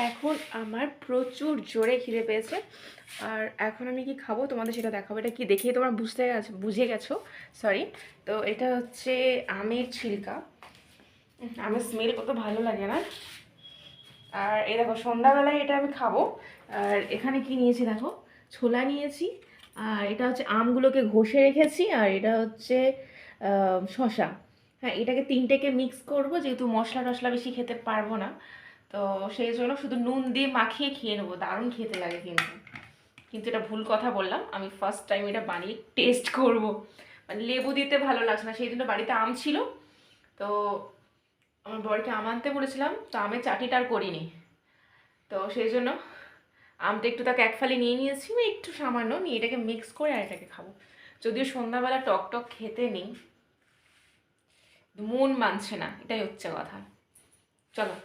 এখন আমার প্রচুর জোরে খিদে পেয়েছে। আর এখন আমি কি খাবো তোমাদের সেটা দেখাবো। এটা কি দেখেই তোমরা বুঝে গেছো, সরি। তো এটা হচ্ছে আমের ছিলকা। আমের স্মেল কত ভালো লাগে না। আর এই দেখো সন্ধ্যাবেলায় এটা আমি খাবো। আর এখানে কি নিয়েছি দেখো, ছোলা নিয়েছি। আর এটা হচ্ছে আমগুলোকে ঘষে রেখেছি। আর এটা হচ্ছে শশা। হ্যাঁ, এটাকে তিনটেকে মিক্স করব, যেহেতু মশলা টশলা বেশি খেতে পারবো না। তো সেই জন্য শুধু নুন দিয়ে মাখিয়ে খেয়ে নেবো। দারুণ খেতে লাগে কিন্তু। কিন্তু এটা ভুল কথা বললাম, আমি ফার্স্ট টাইম এটা বানিয়ে টেস্ট করব। মানে লেবু দিতে ভালো লাগছে না, সেই জন্য বাড়িতে আম ছিল। তো আমার বরকে আম আনতে বলেছিলাম, তো আমের চাটনিটা আর করিনি। তো সেই জন্য আমটা একটু তাকে এক ফালি নিয়ে নিয়েছি, একটু সামান্য নিয়ে এটাকে মিক্স করে আর এটাকে খাবো। যদিও সন্ধ্যাবেলা টক টক খেতে নেই, মন মানছে না, এটাই হচ্ছে কথা। চলো।